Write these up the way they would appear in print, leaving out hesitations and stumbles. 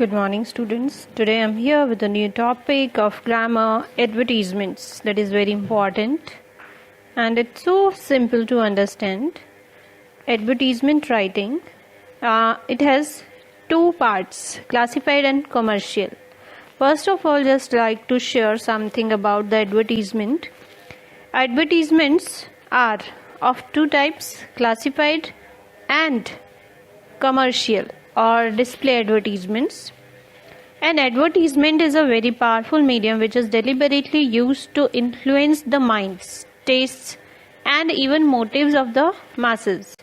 Good morning, students. Today I'm here with a new topic of grammar advertisements that is very important and it's so simple to understand. Advertisement writing, it has two parts, classified and commercial. First of all, just like to share something about the advertisement. Advertisements are of two types, classified and commercial or display advertisements. An advertisement is a very powerful medium which is deliberately used to influence the minds, tastes, and even motives of the masses.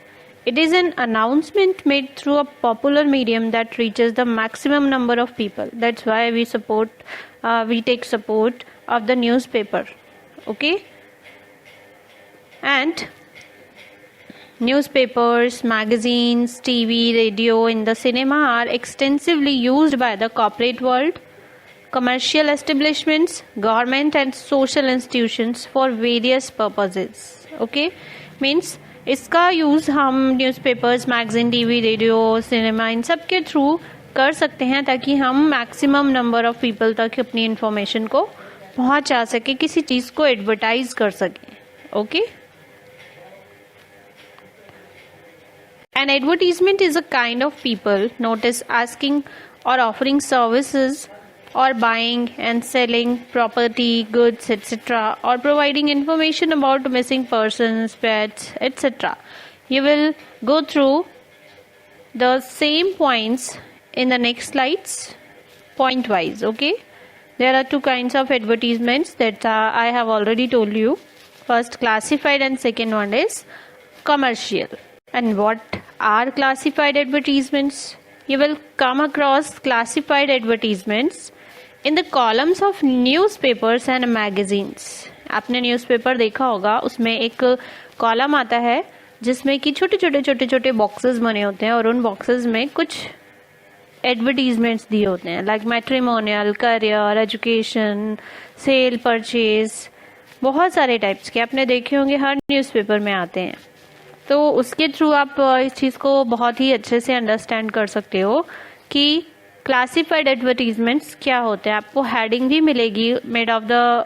It is an announcement made through a popular medium that reaches the maximum number of people. That's why we take support of the newspaper. Okay? And newspapers, magazines, TV, radio, and the cinema are extensively used by the corporate world, commercial establishments, government and social institutions for various purposes. Okay? Means इसका use हम newspapers, magazine, TV, radio, cinema इन सब के through कर सकते हैं ताकि हम maximum number of people तक अपनी इन्फॉर्मेशन को पहुंचा सके, किसी चीज़ को एडवर्टाइज कर सके. Okay? An advertisement is a kind of people notice asking or offering services or buying and selling property, goods, etc. or providing information about missing persons, pets, etc. You will go through the same points in the next slides point wise. Okay, there are two kinds of advertisements that I have already told you. First classified and second one is commercial. And what are classified advertisements? You will come across classified advertisements in the columns of newspapers and magazines. आपने newspaper देखा होगा, उसमें एक column आता है जिसमें कि छोटे बॉक्सेस बने होते हैं और उन बॉक्सेस में कुछ एडवर्टीजमेंट्स दिए होते हैं, like matrimonial, career, education, sale, purchase, बहुत सारे टाइप्स के आपने देखे होंगे, हर न्यूज़पेपर में आते हैं. तो उसके थ्रू आप इस चीज़ को बहुत ही अच्छे से अंडरस्टैंड कर सकते हो कि क्लासिफाइड एडवर्टीजमेंट्स क्या होते हैं. आपको हेडिंग भी मिलेगी, मेड ऑफ द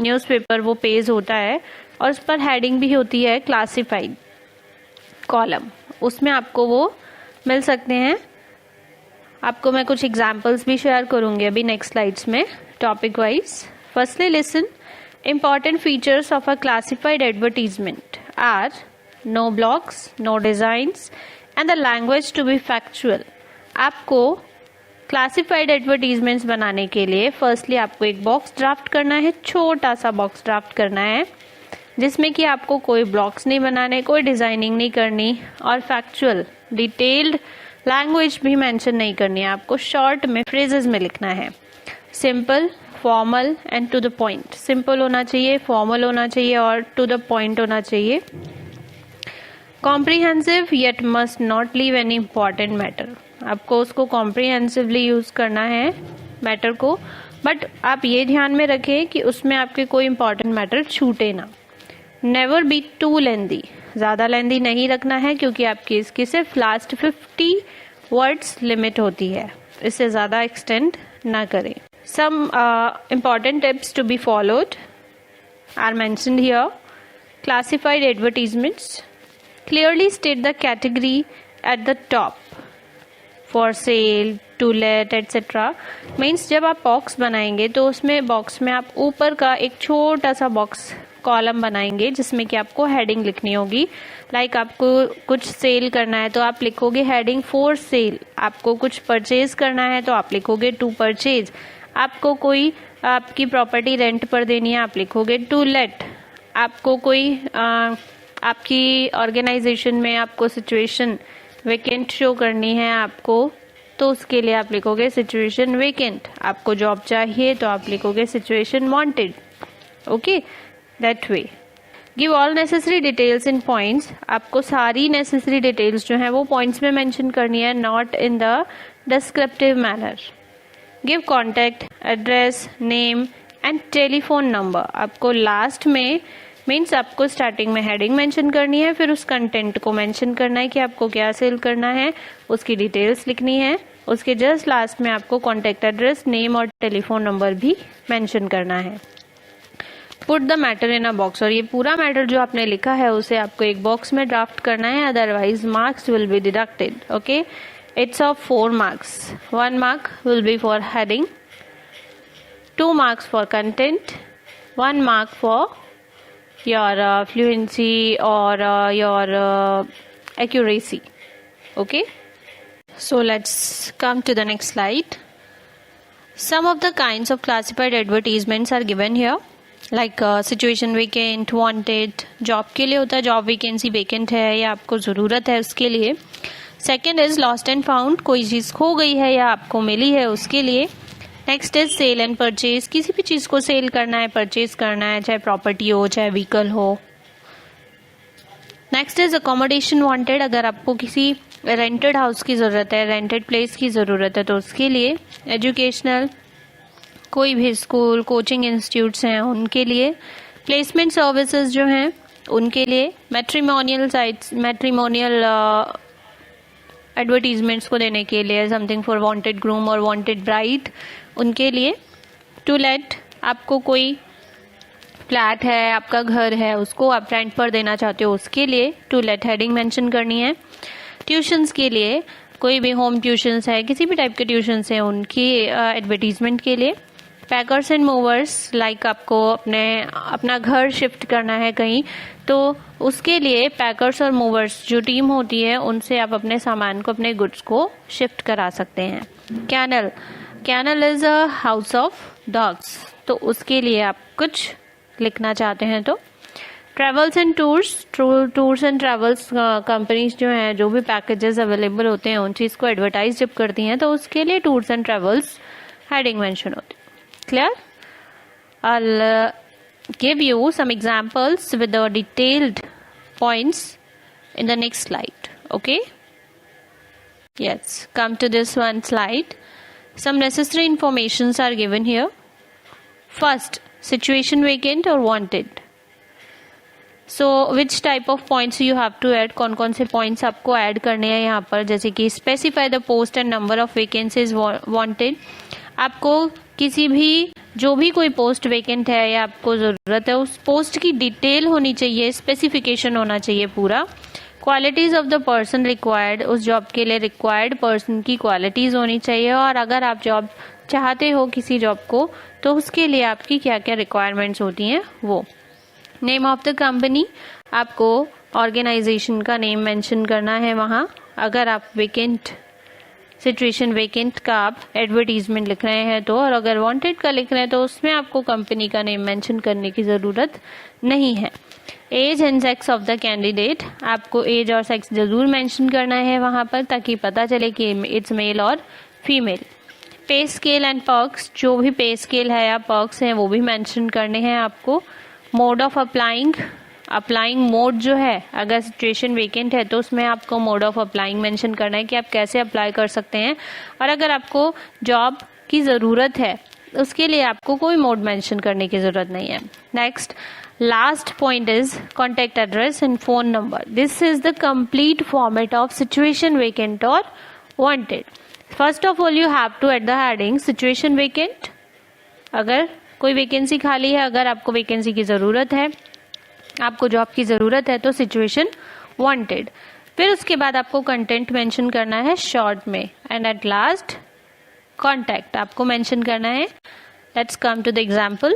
न्यूज़पेपर वो पेज होता है और उस पर हेडिंग भी होती है क्लासिफाइड कॉलम, उसमें आपको वो मिल सकते हैं. आपको मैं कुछ एग्जांपल्स भी शेयर करूँगी अभी नेक्स्ट स्लाइड्स में topic wise. Firstly listen, important features of a classified advertisement are no blocks, no designs and the language to be factual. आपको क्लासिफाइड एडवर्टीजमेंट्स बनाने के लिए फर्स्टली आपको एक बॉक्स ड्राफ्ट करना है, छोटा सा बॉक्स ड्राफ्ट करना है जिसमें कि आपको कोई ब्लॉक्स नहीं बनाने, कोई डिजाइनिंग नहीं करनी और फैक्चुअल डिटेल्ड लैंग्वेज भी मेंशन नहीं करनी है. आपको शॉर्ट में फ्रेजेस में लिखना है. Simple, formal and to the point. Simple होना चाहिए, फॉर्मल होना चाहिए और टू द पॉइंट होना चाहिए. Comprehensive yet must not leave any important matter. आपको उसको कॉम्प्रीहेंसिवली यूज करना है मैटर को, बट आप ये ध्यान में रखें कि उसमें आपके कोई इम्पॉर्टेंट मैटर छूटे ना. नेवर बी टू लेंदी, ज़्यादा लेंदी नहीं रखना है क्योंकि आपकी इसकी सिर्फ लास्ट 50 वर्ड्स लिमिट होती है, इससे ज़्यादा एक्सटेंड ना करें. Some important tips to be followed are mentioned here. Classified advertisements, clearly state the category at the top, for sale, to let, etc. Means जब आप बॉक्स बनाएंगे तो उसमें बॉक्स में आप ऊपर का एक छोटा सा बॉक्स कॉलम बनाएंगे जिसमें कि आपको हेडिंग लिखनी होगी. लाइक आपको कुछ सेल करना है तो आप लिखोगे हेडिंग फॉर सेल. आपको कुछ परचेज करना है तो आप लिखोगे टू परचेज. आपको कोई आपकी प्रॉपर्टी रेंट पर देनी है, आप लिखोगे टू लेट. आपको कोई आपकी ऑर्गेनाइजेशन में आपको सिचुएशन वेकेंट शो करनी है आपको, तो उसके लिए आप लिखोगे सिचुएशन वेकेंट. आपको जॉब चाहिए तो आप लिखोगे situation wanted. Okay, that way. Give all necessary details in points. आपको सारी नेसेसरी डिटेल्स जो है वो पॉइंट्स में मेंशन करनी है, not in the descriptive manner. Give contact, address, name and telephone number. आपको लास्ट में मीन्स आपको स्टार्टिंग में हेडिंग मेंशन करनी है, फिर उस कंटेंट को मेंशन करना है कि आपको क्या सेल करना है, उसकी डिटेल्स लिखनी है, उसके जस्ट लास्ट में आपको कॉन्टैक्ट एड्रेस, नेम और टेलीफोन नंबर भी मेंशन करना है। Put the matter in a box, और ये पूरा मैटर जो आपने लिखा है उसे आपको एक बॉक्स में ड्राफ्ट करना है, otherwise marks will be deducted. Okay, it's of 4 marks. 1 mark will be for heading, 2 marks for content, 1 mark for your fluency or your accuracy. Okay, so let's come to the next slide. Some of the kinds of classified advertisements are given here, like situation vacant, wanted, job के लिए होता है, job vacancy vacant है या आपको ज़रूरत है उसके लिए। Second is lost and found, कोई चीज़ खो गई है या आपको मिली है उसके लिए। Next is sale and purchase, किसी भी चीज़ को सेल करना है, परचेज करना है, चाहे प्रॉपर्टी हो चाहे व्हीकल हो। नेक्स्ट इज अकोमोडेशन वांटेड, अगर आपको किसी रेंटेड हाउस की ज़रूरत है, रेंटेड प्लेस की ज़रूरत है तो उसके लिए। एजुकेशनल, कोई भी स्कूल, कोचिंग इंस्टीट्यूट्स हैं उनके लिए। प्लेसमेंट सर्विसेज जो हैं उनके लिए। मैट्रिमोनियल साइट्स, मैट्रिमोनियल एडवर्टीजमेंट्स को देने के लिए, समथिंग फॉर वांटेड ग्रूम और वांटेड ब्राइड, उनके लिए। टू लेट, आपको कोई फ्लैट है, आपका घर है, उसको आप रेंट पर देना चाहते हो उसके लिए टू लेट हेडिंग मेंशन करनी है। ट्यूशन्स के लिए, कोई भी होम ट्यूशन्स है, किसी भी टाइप के ट्यूशन्स हैं उनकी एडवर्टीजमेंट के लिए। पैकर्स एंड मूवर्स, लाइक आपको अपना घर शिफ्ट करना है कहीं, तो उसके लिए पैकर्स और मूवर्स जो टीम होती है उनसे आप अपने सामान को, अपने गुड्स को शिफ्ट करा सकते हैं। Kennel, kennel is a house of dogs, तो उसके लिए आप कुछ लिखना चाहते हैं तो। Travels and tours, tours and travels companies जो हैं, जो भी पैकेजेस अवेलेबल होते हैं उन चीज़ को एडवर्टाइज जब करती हैं तो उसके लिए tours and travels heading mention होती है। Clear? I'll give you some examples with the detailed points in the next slide. Okay? Yes, come to this one slide. Some necessary informations are given here. First, situation vacant or wanted. So which type of points you have to add, कौन कौन से points आपको add करने हैं यहाँ पर, जैसे कि specify the post and number of vacancies wanted. आपको किसी भी, जो भी कोई पोस्ट वेकेंट है या आपको ज़रूरत है, उस पोस्ट की डिटेल होनी चाहिए, स्पेसिफिकेशन होना चाहिए पूरा। Qualities of the person required, उस जॉब के लिए रिक्वायर्ड पर्सन की क्वालिटीज़ होनी चाहिए, और अगर आप जॉब चाहते हो किसी जॉब को तो उसके लिए आपकी क्या क्या रिक्वायरमेंट्स होती हैं वो। नेम ऑफ द कंपनी, आपको ऑर्गेनाइजेशन का नेम मेंशन करना है वहाँ, अगर आप वेकेंट, सिचुएशन वेकेंट का आप एडवर्टीजमेंट लिख रहे हैं तो, और अगर वांटेड का लिख रहे हैं तो उसमें आपको कंपनी का नेम मेंशन करने की ज़रूरत नहीं है। Age and sex of the candidate, आपको एज और सेक्स जरूर मेंशन करना है वहाँ पर ताकि पता चले कि इट्स मेल और female. Pay scale and perks, जो भी पे स्केल है या पर्क्स हैं वो भी मेंशन करने हैं आपको। Mode of applying, applying mode जो है, अगर सिचुएशन वेकेंट है तो उसमें आपको मोड ऑफ अप्लाइंग मेंशन करना है कि आप कैसे अप्लाई कर सकते हैं, और अगर आपको जॉब की ज़रूरत है उसके लिए आपको कोई मोड मेंशन करने की ज़रूरत नहीं है। Next, last point is contact address and phone number. This is the complete format of situation vacant और wanted. First of all you have to at the heading situation vacant, अगर कोई vacancy खाली है, अगर आपको वैकेंसी की ज़रूरत है, आपको जॉब की ज़रूरत है तो सिचुएशन वांटेड। फिर उसके बाद आपको कंटेंट मेंशन करना है शॉर्ट में, एंड एट लास्ट कॉन्टैक्ट आपको मेंशन करना है। Let's come to the example.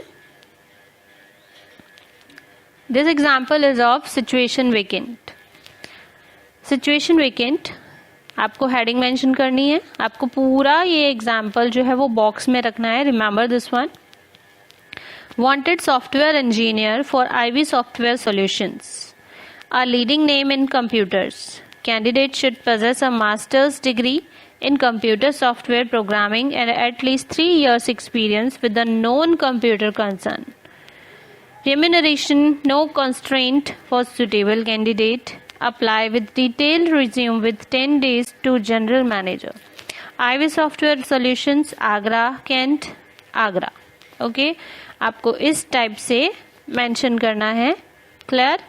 This example is of situation vacant. Situation vacant आपको हेडिंग मेंशन करनी है, आपको पूरा ये एग्जाम्पल जो है वो बॉक्स में रखना है। Remember this one. Wanted software engineer for Ivy Software Solutions, a leading name in computers. Candidate should possess a master's degree in computer software programming and at least 3 years experience with a known computer concern. Remuneration, no constraint for suitable candidate. Apply with detailed resume with 10 days to general manager. Ivy Software Solutions, Agra, Kent, Agra. Okay, आपको इस type से mention करना है। Clear?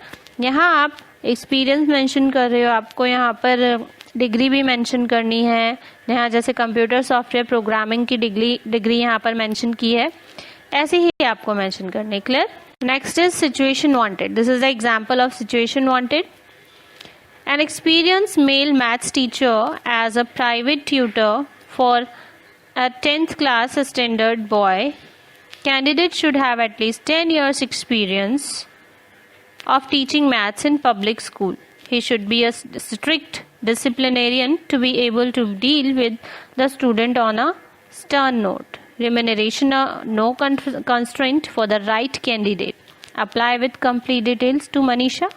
यहाँ आप experience mention कर रहे हो, आपको यहाँ पर डिग्री भी मेंशन करनी है। यहाँ जैसे कंप्यूटर सॉफ्टवेयर प्रोग्रामिंग की डिग्री यहाँ पर मेंशन की है, ऐसे ही आपको मेंशन करनी है। Clear? Next is situation wanted. This is the example of situation wanted. An experienced male maths teacher as a private tutor for a 10th class standard boy. Candidate should have at least 10 years experience of teaching maths in public school. He should be a strict disciplinarian to be able to deal with the student on a stern note. Remuneration no constraint for the right candidate. Apply with complete details to Manisha,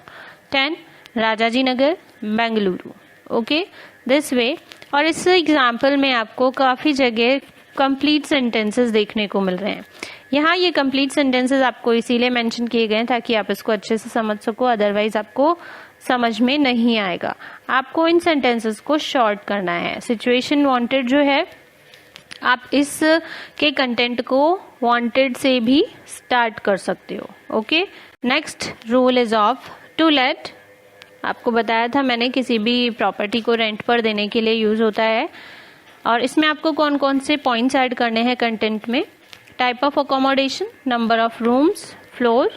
10 Rajaji Nagar, Bengaluru. Okay, this way. और इस example में आपको काफ़ी जगह complete sentences देखने को मिल रहे हैं। यहाँ ये कंप्लीट सेंटेंसेस आपको इसीलिए मेंशन किए गए हैं ताकि आप इसको अच्छे से समझ सको, अदरवाइज आपको समझ में नहीं आएगा। आपको इन सेंटेंसेस को शॉर्ट करना है। सिचुएशन वांटेड जो है, आप इस के कंटेंट को वांटेड से भी स्टार्ट कर सकते हो। Okay, next rule is of to let. आपको बताया था मैंने, किसी भी प्रॉपर्टी को रेंट पर देने के लिए यूज होता है। और इसमें आपको कौन कौन से पॉइंट्स ऐड करने हैं कंटेंट में? Type of accommodation, number of rooms, floor,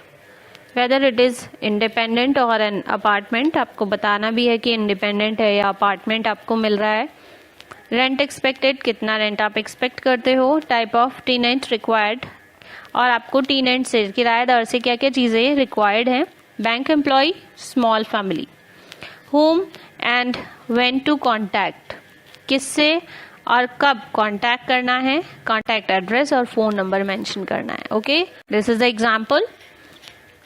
whether it is independent और एन अपार्टमेंट। आपको बताना भी है कि इंडिपेंडेंट है या अपार्टमेंट आपको मिल रहा है। रेंट एक्सपेक्टेड, कितना रेंट आप एक्सपेक्ट करते हो। टाइप ऑफ टेनेंट रिक्वायर्ड, और आपको टेनेंट से, किराएदार से क्या क्या चीज़ें रिक्वायर्ड हैं। Bank employ, small family. whom and when to contact, किससे और कब कांटेक्ट करना है। कांटेक्ट एड्रेस और फोन नंबर मेंशन करना है। Okay, this is the example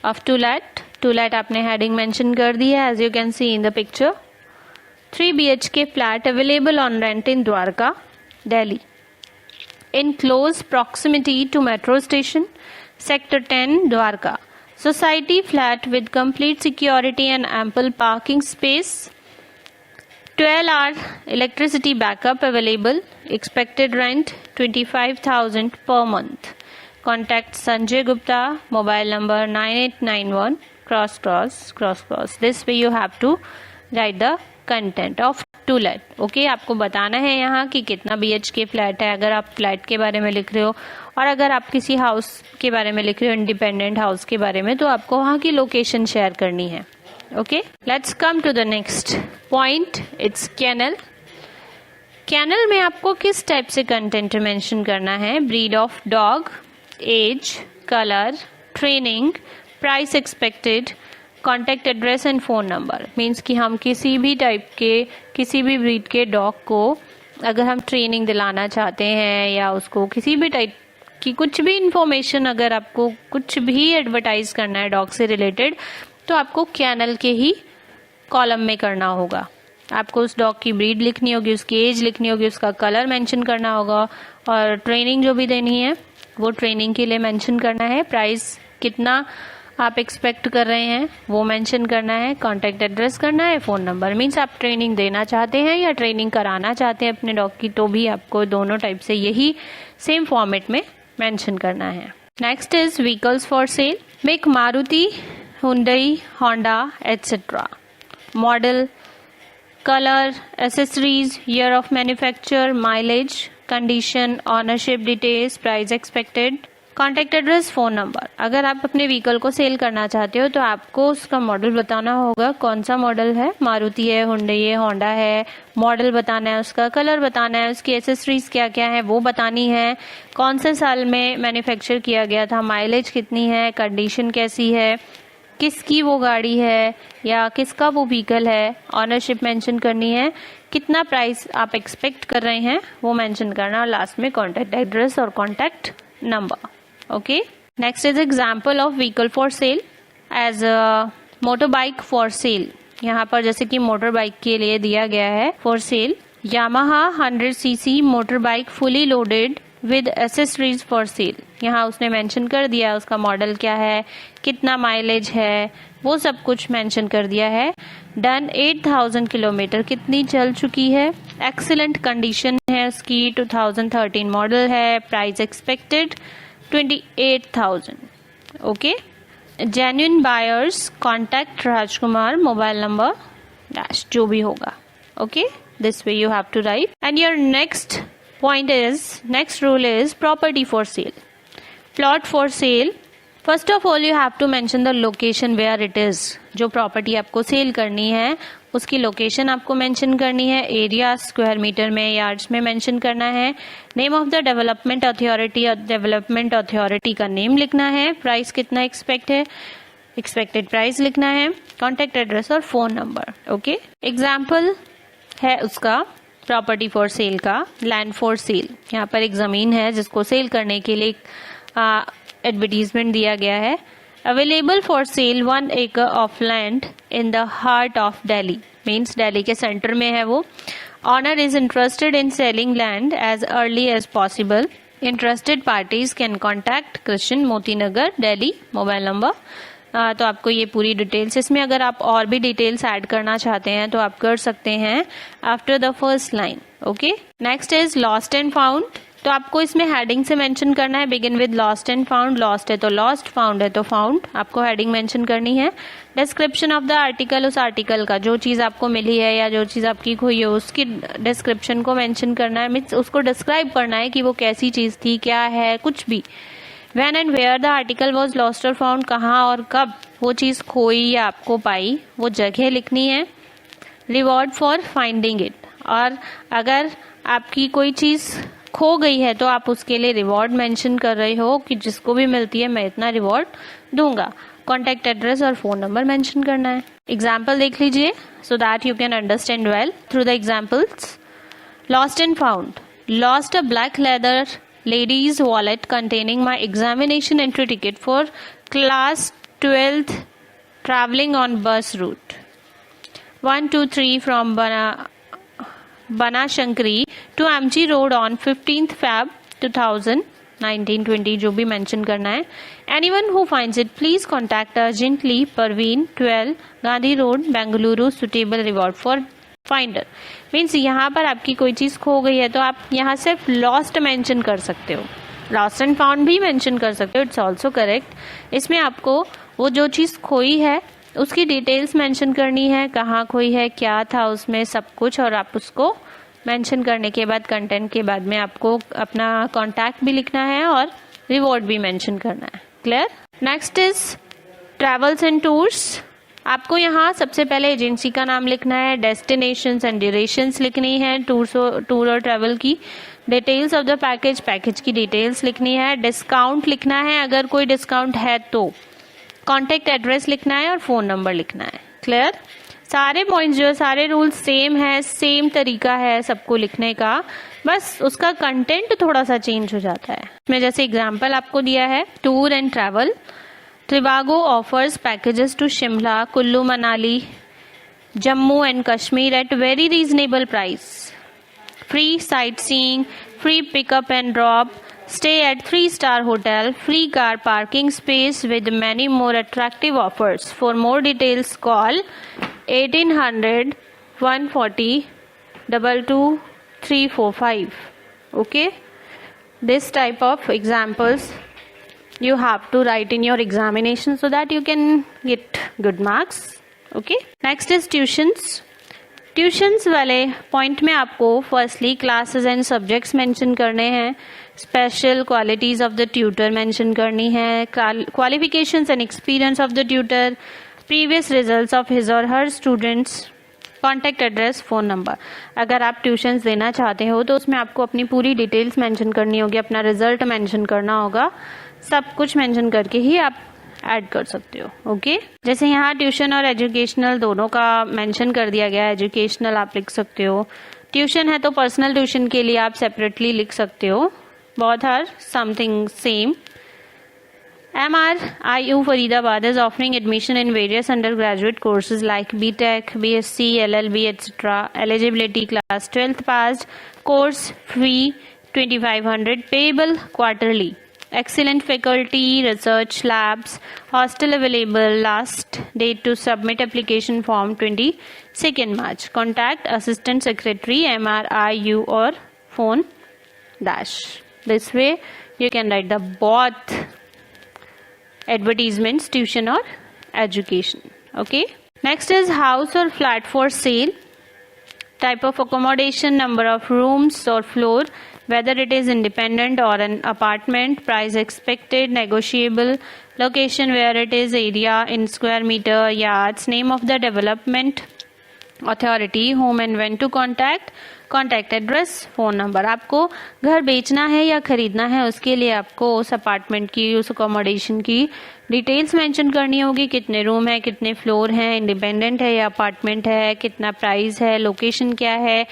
of to let. To let आपने हेडिंग मेंशन कर दी है, as you can see in the picture. 3 BHK flat available on rent in Dwarka, Delhi, in close proximity to metro station, sector 10, Dwarka. Society flat with complete security and ample parking space. 12-hour electricity backup available. Expected rent 25,000 per month. Contact Sanjay Gupta. Mobile number 9891 ****. This way you have to write the content of to let. Okay, आपको बताना है यहाँ कि कितना BHK flat है, अगर आप flat के बारे में लिख रहे हो, और अगर आप किसी हाउस के बारे में लिख रहे हो, इंडिपेंडेंट हाउस के बारे में, तो आपको वहाँ की लोकेशन शेयर करनी है। Okay, let's come to the next point, it's kennel. Kennel में आपको किस टाइप से कंटेंट मेंशन करना है? Breed of dog, age, colour, training, price expected, contact address and phone number. Means कि हम किसी भी टाइप के, किसी भी ब्रीड के डॉग को अगर हम ट्रेनिंग दिलाना चाहते हैं या उसको किसी भी टाइप की कुछ भी इंफॉर्मेशन, अगर आपको कुछ भी एडवर्टाइज करना है डॉग से रिलेटेड, तो आपको कैनल के ही कॉलम में करना होगा। आपको उस डॉग की ब्रीड लिखनी होगी, उसकी एज लिखनी होगी, उसका कलर मेंशन करना होगा, और ट्रेनिंग जो भी देनी है वो ट्रेनिंग के लिए मेंशन करना है। प्राइस कितना आप एक्सपेक्ट कर रहे हैं वो मेंशन करना है। कॉन्टैक्ट एड्रेस करना है, फोन नंबर। मीन्स आप ट्रेनिंग देना चाहते हैं या ट्रेनिंग कराना चाहते हैं अपने डॉग की, तो भी आपको दोनों टाइप से यही सेम फॉर्मेट में मेंशन करना है। Next is vehicles for sale. Make Maruti, Hyundai, Honda etcetera. Model, colour, accessories, year of manufacture, mileage, condition, ownership details, price expected, contact address, phone number. अगर आप अपने व्हीकल को सेल करना चाहते हो तो आपको उसका मॉडल बताना होगा, कौन सा मॉडल है, मारुति है, हुंडई है, होंडा है, मॉडल बताना है, उसका कलर बताना है, उसकी एसेसरीज क्या क्या है वो बतानी है, कौन से साल में मैन्युफैक्चर किया गया था, माइलेज कितनी है, कंडीशन कैसी है, किसकी वो गाड़ी है या किसका वो व्हीकल है, ऑनरशिप मेंशन करनी है, कितना प्राइस आप एक्सपेक्ट कर रहे हैं वो मेंशन करना, और लास्ट में कॉन्टैक्ट एड्रेस और contact number. Okay, next is example of vehicle for sale as a motorbike for sale। यहाँ पर जैसे कि मोटर बाइक के लिए दिया गया है for sale, Yamaha 100cc motorbike fully loaded with accessories for sale। यहाँ उसने मेंशन कर दिया उसका मॉडल क्या है, कितना माइलेज है, वो सब कुछ मेंशन कर दिया है। डन 8000 किलोमीटर, कितनी चल चुकी है, एक्सीलेंट कंडीशन है उसकी, 2013 मॉडल है, price expected 28,000। Okay, genuine buyers contact Rajkumar, mobile number dash जो भी होगा। Okay. This way you have to write. And your next rule is property for sale. Plot for sale. First of all you have to mention the location where it is. जो property आपको cell करनी है उसकी location आपको mention करनी है. Area square metre में, yards में मेंशन करना है. Name of the development authority और डेवलपमेंट अथॉरिटी का नेम लिखना है. प्राइस कितना एक्सपेक्टेड प्राइस लिखना है. कॉन्टेक्ट एड्रेस और फोन नंबर. ओके, एग्जाम्पल है उसका प्रॉपर्टी फॉर सेल का. लैंड फॉर सेल, यहाँ पर एक जमीन है जिसको सेल करने के लिए एडवर्टीजमेंट दिया गया है. Available for sale 1 acre of land in the heart of Delhi. Means Delhi के सेंटर में है वो. Owner is interested in selling land as early as possible. Interested parties can contact Krishna, Moti Nagar, Delhi. Mobile number. तो आपको ये पूरी डिटेल्स, इसमें अगर आप और भी डिटेल्स ऐड करना चाहते हैं तो आप कर सकते हैं after the first line. Okay, next is lost and found. तो आपको इसमें हेडिंग से मेंशन करना है. Begin with lost and found. Lost है तो लॉस्ट, फाउंड है तो फाउंड. आपको हेडिंग मेंशन करनी है. डिस्क्रिप्शन ऑफ द आर्टिकल, उस आर्टिकल का जो चीज आपको मिली है या जो चीज आपकी खोई है उसकी डिस्क्रिप्शन को मेंशन करना है. मीन्स उसको डिस्क्राइब करना है कि वो कैसी चीज थी, क्या है, कुछ भी. When and where the article was lost or found, कहाँ और कब वो चीज़ खोई या आपको पाई, वो जगह लिखनी है. Reward for finding it. और अगर आपकी कोई चीज़ खो गई है तो आप उसके लिए रिवॉर्ड मेंशन कर रहे हो कि जिसको भी मिलती है मैं इतना रिवॉर्ड दूंगा. कॉन्टैक्ट एड्रेस और फोन नंबर मेंशन करना है. एग्जाम्पल देख लीजिए so that you can understand well through the examples. Lost and found. Lost a black leather ladies wallet containing my examination entry ticket for class 12th traveling on bus route 123 from Banashankari to MG Road on 15th Feb 2019-20 जो भी mention करना है. Anyone who finds it please contact urgently. Parveen 12 Gandhi road Bengaluru. suitable reward for finder. Means यहाँ पर आपकी कोई चीज़ खो गई है तो आप यहाँ सिर्फ लॉस्ट मेंशन कर सकते हो. लॉस्ट एंड फाउंड भी मेंशन कर सकते हो. It's also correct. इसमें आपको वो जो चीज़ खोई है उसकी डिटेल्स मेंशन करनी है. कहाँ खोई है, क्या था उसमें, सब कुछ. और आप उसको मेंशन करने के बाद कंटेंट के बाद में आपको अपना कॉन्टैक्ट भी लिखना है और रिवॉर्ड भी मेंशन करना है. Clear. Next is travels and tours. आपको यहाँ सबसे पहले एजेंसी का नाम लिखना है. डेस्टिनेशंस एंड ड्यूरेशंस लिखनी है. टूर और ट्रैवल की डिटेल्स ऑफ द पैकेज की डिटेल्स लिखनी है. डिस्काउंट लिखना है अगर कोई डिस्काउंट है तो. कॉन्टेक्ट एड्रेस लिखना है और फोन नंबर लिखना है. क्लियर. सारे पॉइंट्स जो है, सारे रूल्स सेम है, सेम तरीका है सबको लिखने का. बस उसका कंटेंट थोड़ा सा चेंज हो जाता है. इसमें जैसे एग्जाम्पल आपको दिया है tour and travel. Trivago offers packages to Shimla, Kullu Manali, Jammu and Kashmir at very reasonable price. Free sightseeing, free pickup and drop, stay at 3-star hotel, free car parking space with many more attractive offers. For more details call 1800 140 22345. Okay, this type of examples you have to write in your examination so that you can get good marks. Okay, next is tuitions वाले point में आपको firstly classes and subjects mention करने हैं. Special qualities of the tutor mention करनी है. Qualifications and experience of the tutor. Previous results of his और her students. Contact address, phone number. अगर आप ट्यूशन्स देना चाहते हो तो उसमें आपको अपनी पूरी डिटेल्स मेंशन करनी होगी. अपना रिजल्ट मेंशन करना होगा. सब कुछ मेंशन करके ही आप ऐड कर सकते हो. ओके, जैसे यहाँ ट्यूशन और एजुकेशनल दोनों का मेंशन कर दिया गया है. एजुकेशनल आप लिख सकते हो. ट्यूशन है तो पर्सनल ट्यूशन के लिए आप सेपरेटली लिख सकते हो. Both are something same. MRIU Faridabad is offering admission in various undergraduate courses like BTech, BSc, LLB, etc. Eligibility class 12th passed. Course fee 2500. Payable quarterly. Excellent faculty, research labs, hostel available. Last date to submit application form 22nd March. Contact Assistant Secretary MRIU or phone dash. This way you can write the both advertisements, tuition or education. Okay, next is house or flat for sale. type of accommodation, number of rooms or floor, whether it is independent or an apartment, price expected, negotiable, location where it is, area in square meter, yards, name of the development authority, whom and when to contact, contact address, phone number. आपको घर बेचना है या खरीदना है उसके लिए आपको उस अपार्टमेंट की, उस अकोमोडेशन की डिटेल्स मेंशन करनी होगी. कितने रूम है, कितने फ्लोर हैं, इंडिपेंडेंट है या अपार्टमेंट है, कितना प्राइस है, लोकेशन क्या है,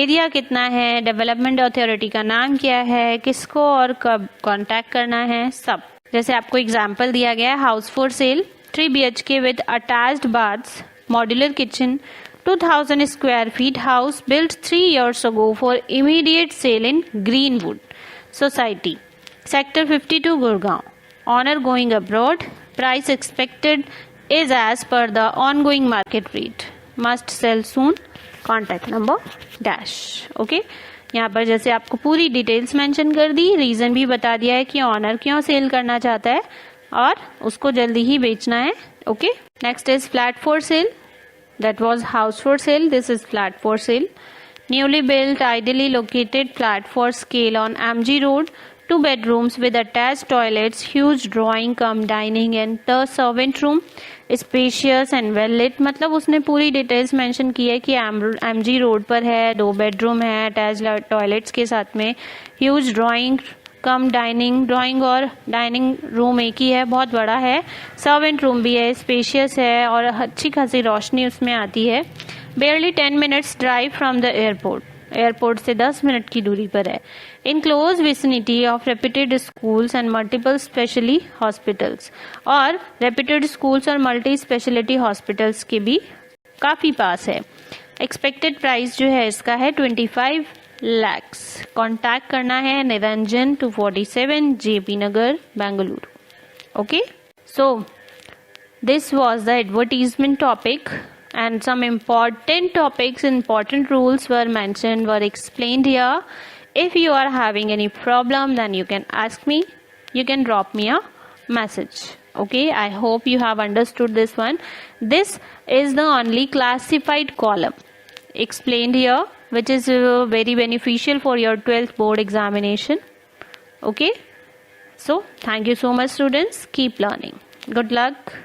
एरिया कितना है, डेवलपमेंट अथॉरिटी का नाम क्या है, किसको और कब कॉन्टैक्ट करना है, सब. जैसे आपको एग्जाम्पल दिया गया है, house for sale 3 BHK with attached baths, modular kitchen, 2000 square feet house built 3 years ago for immediate sale in Greenwood Society, Sector 52, Gurgaon. Owner going abroad. Price expected is as per the ongoing market rate. Must sell soon. Contact number dash. Okay. यहाँ पर जैसे आपको पूरी details mention कर दी, reason भी बता दिया है कि ऑनर क्यों सेल करना चाहता है और उसको जल्दी ही बेचना है. Okay. Next is flat for sale. That was house for sale. This is flat for sale. Newly built, ideally located flat for sale on MG Road. 2 bedrooms with attached toilets, huge drawing cum dining and the servant room. Spacious and well lit. मतलब उसने पूरी details mention की है कि MG road पर है, 2 bedroom है, attached toilets के साथ में, ह्यूज ड्राइंग कम डाइनिंग, ड्राइंग और डाइनिंग रूम एक ही है, बहुत बड़ा है, सर्वेंट रूम भी है, स्पेशियस है और अच्छी खासी रोशनी उसमें आती है. Barely 10 minutes drive from the airport. Airport से 10 मिनट की दूरी पर है. In close vicinity of reputed schools and multiple specially hospitals. और रेप्यूटेड स्कूल्स और मल्टी स्पेशलिटी हॉस्पिटल्स के भी काफ़ी पास है. एक्सपेक्टेड प्राइस जो है इसका है 25 lakhs. कॉन्टैक्ट करना है Niranjan 247 JP Nagar, Bengaluru. Okay. So this was the advertisement topic and some important topics, important rules were mentioned, were explained here. If you are having any problem, then you can ask me, you can drop me a message. Okay, I hope you have understood this one. This is the only classified column explained here, which is very beneficial for your 12th board examination. Okay, so thank you so much students, keep learning. Good luck.